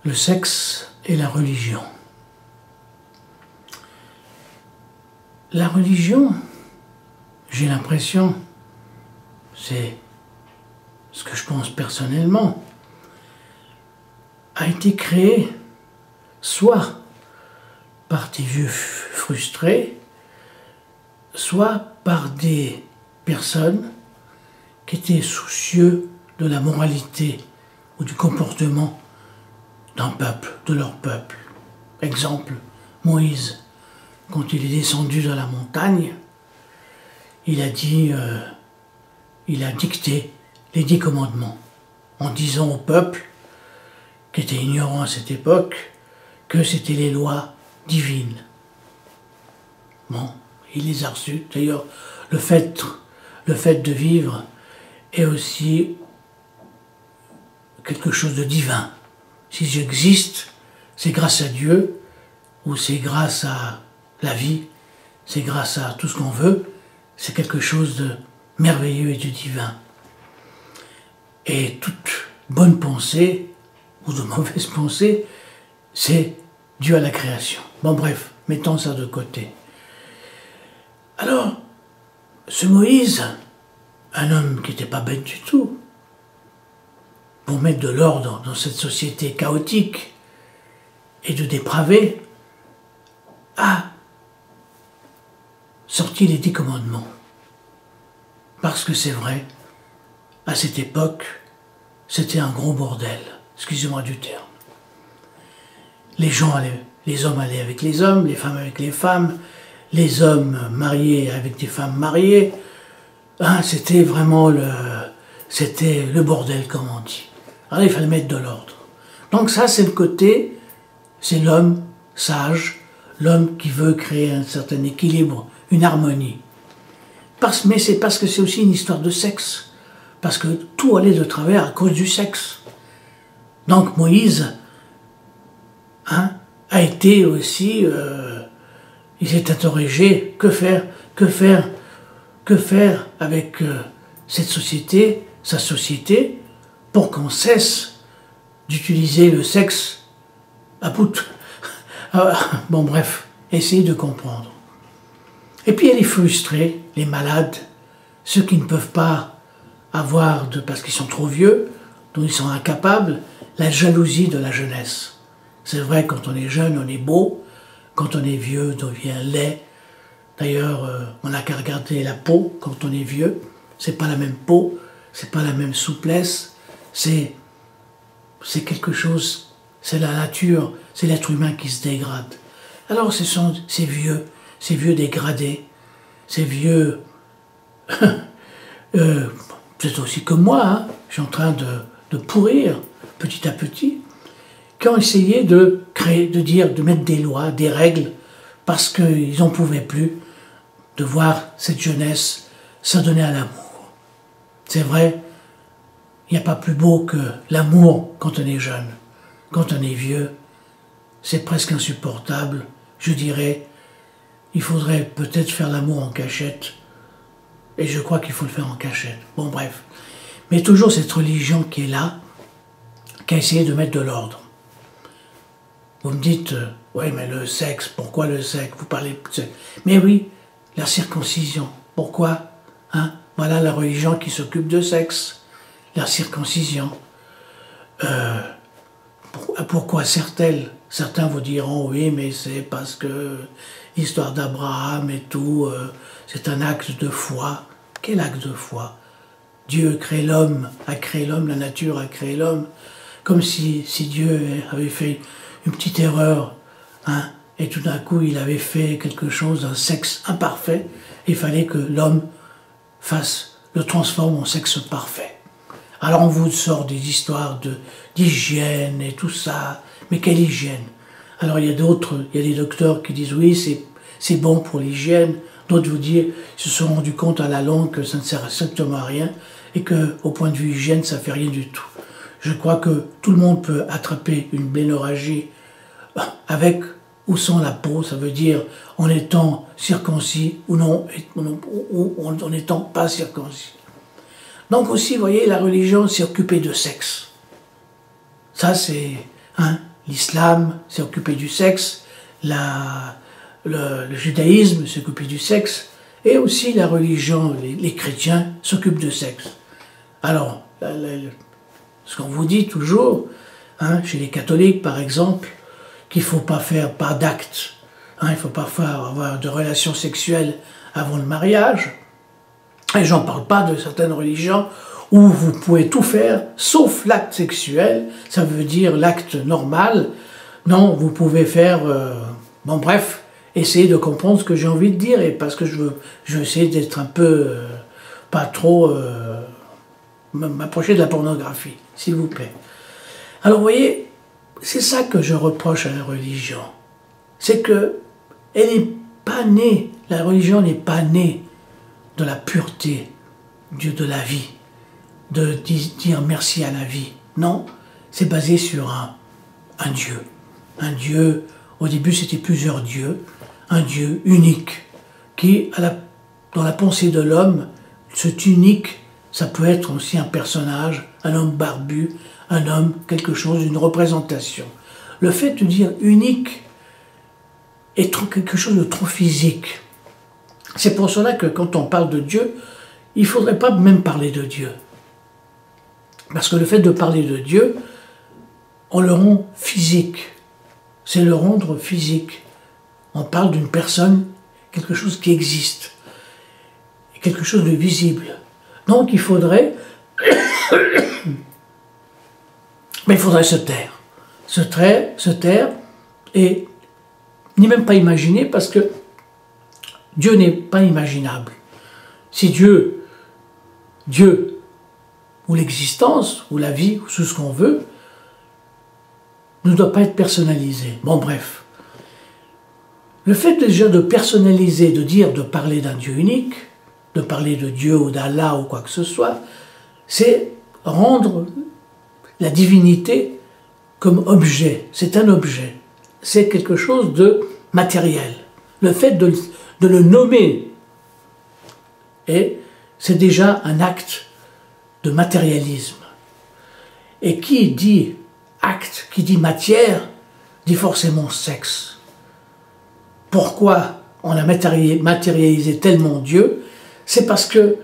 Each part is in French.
Le sexe et la religion. La religion, j'ai l'impression, c'est ce que je pense personnellement, a été créée soit par des vieux frustrés, soit par des personnes qui étaient soucieux de la moralité ou du comportement d'un peuple, de leur peuple. Exemple, Moïse, quand il est descendu dans la montagne, il a dit, il a dicté les 10 commandements, en disant au peuple, qui était ignorant à cette époque, que c'était les lois divines. Bon, il les a reçues. D'ailleurs, le fait de vivre est aussi quelque chose de divin. Si j'existe, c'est grâce à Dieu, ou c'est grâce à la vie, c'est grâce à tout ce qu'on veut, c'est quelque chose de merveilleux et de divin. Et toute bonne pensée, ou de mauvaise pensée, c'est dû à la création. Bon bref, mettons ça de côté. Alors, ce Moïse, un homme qui n'était pas bête du tout, pour mettre de l'ordre dans cette société chaotique et de dépravés, a sorti les 10 commandements. Parce que c'est vrai, à cette époque, c'était un gros bordel, excusez-moi du terme. Les hommes allaient avec les hommes, les femmes avec les femmes, les hommes mariés avec des femmes mariées. Hein, c'était vraiment le bordel, comme on dit. Alors il fallait mettre de l'ordre. Donc ça, c'est le côté, c'est l'homme sage, l'homme qui veut créer un certain équilibre, une harmonie. Mais c'est parce que c'est aussi une histoire de sexe. Parce que tout allait de travers à cause du sexe. Donc Moïse a été aussi, il s'est interrogé, que faire avec cette société, sa société, pour qu'on cesse d'utiliser le sexe à bout. Bon bref, essayez de comprendre. Et puis il y a les frustrés, les malades, ceux qui ne peuvent pas avoir parce qu'ils sont trop vieux, dont ils sont incapables, la jalousie de la jeunesse. C'est vrai, quand on est jeune, on est beau, quand on est vieux, on devient laid. D'ailleurs, on n'a qu'à regarder la peau quand on est vieux, c'est pas la même peau, c'est pas la même souplesse, c'est quelque chose, c'est la nature, c'est l'être humain qui se dégrade. Alors ce sont ces vieux dégradés, ces vieux, peut-être aussi comme moi, hein, je suis en train de pourrir petit à petit, qui ont essayé de mettre des lois, des règles, parce qu'ils n'en pouvaient plus de voir cette jeunesse s'adonner à l'amour. C'est vrai, il n'y a pas plus beau que l'amour quand on est jeune. Quand on est vieux, c'est presque insupportable. Je dirais, il faudrait peut-être faire l'amour en cachette. Et je crois qu'il faut le faire en cachette. Bon, bref. Mais toujours cette religion qui est là, qui a essayé de mettre de l'ordre. Vous me dites, oui, mais le sexe, pourquoi le sexe? Vous parlez de sexe. Mais oui, la circoncision. Pourquoi? Hein? Voilà la religion qui s'occupe de sexe. La circoncision. Pourquoi sert-elle? Certains vous diront, oui, mais c'est parce que l'histoire d'Abraham et tout, c'est un acte de foi. Quel acte de foi? Dieu crée l'homme, a créé l'homme, la nature a créé l'homme, comme si Dieu avait fait une petite erreur, hein, et tout d'un coup il avait fait quelque chose d'un sexe imparfait, il fallait que l'homme le transforme en sexe parfait. Alors on vous sort des histoires d'hygiène et tout ça, mais quelle hygiène? Alors il y a des docteurs qui disent oui, c'est bon pour l'hygiène, d'autres vous disent, ils se sont rendus compte à la longue que ça ne sert strictement à rien, et qu'au point de vue hygiène, ça ne fait rien du tout. Je crois que tout le monde peut attraper une blénorragie avec ou sans la peau, ça veut dire en étant circoncis ou non, ou en n'étant pas circoncis. Donc aussi, vous voyez, la religion s'est occupée de sexe. Ça, c'est l'islam s'est occupé du sexe, le judaïsme s'est occupé du sexe, et aussi la religion, les chrétiens s'occupent de sexe. Alors, ce qu'on vous dit toujours, hein, chez les catholiques par exemple, qu'il ne faut pas faire pas d'acte, hein, il ne faut pas avoir de relations sexuelles avant le mariage, et j'en parle pas de certaines religions où vous pouvez tout faire, sauf l'acte sexuel, ça veut dire l'acte normal. Non, vous pouvez faire... bon bref, essayez de comprendre ce que j'ai envie de dire, et parce que je veux essayer d'être un peu... pas trop... m'approcher de la pornographie, s'il vous plaît. Alors vous voyez, c'est ça que je reproche à la religion. C'est que elle n'est pas née, la religion n'est pas née de la pureté de la vie, de dire merci à la vie. Non, c'est basé sur un Dieu. Un Dieu, au début c'était plusieurs dieux, un Dieu unique, qui, dans la pensée de l'homme, cet unique, ça peut être aussi un personnage, un homme barbu, un homme, quelque chose, une représentation. Le fait de dire unique est quelque chose de trop physique. C'est pour cela que quand on parle de Dieu, il ne faudrait pas même parler de Dieu. Parce que le fait de parler de Dieu, on le rend physique. C'est le rendre physique. On parle d'une personne, quelque chose qui existe, quelque chose de visible. Donc il faudrait, mais il faudrait se taire, et ni même pas imaginer, parce que Dieu n'est pas imaginable. Si Dieu, ou l'existence, ou la vie, ou tout ce qu'on veut, ne doit pas être personnalisé. Bon, bref. Le fait déjà de personnaliser, de parler d'un Dieu unique, de parler de Dieu ou d'Allah ou quoi que ce soit, c'est rendre la divinité comme objet. C'est un objet. C'est quelque chose de matériel. Le fait de le nommer, et c'est déjà un acte de matérialisme. Et qui dit acte, qui dit matière, dit forcément sexe. Pourquoi on a matérialisé tellement Dieu? C'est parce qu'il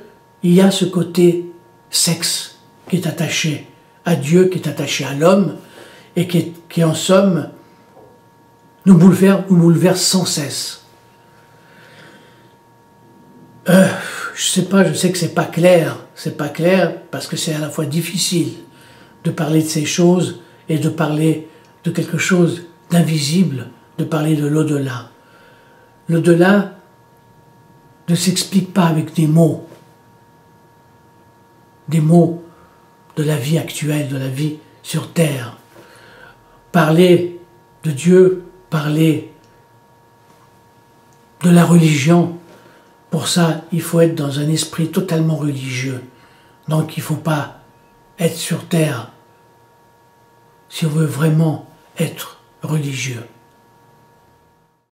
y a ce côté sexe qui est attaché à Dieu, qui est attaché à l'homme, et qui en somme nous bouleverse sans cesse. Je sais que c'est pas clair parce que c'est à la fois difficile de parler de ces choses et de parler de quelque chose d'invisible, de parler de l'au-delà. L'au-delà ne s'explique pas avec des mots de la vie actuelle, de la vie sur Terre. Parler de Dieu, parler de la religion, pour ça, il faut être dans un esprit totalement religieux. Donc il ne faut pas être sur Terre si on veut vraiment être religieux.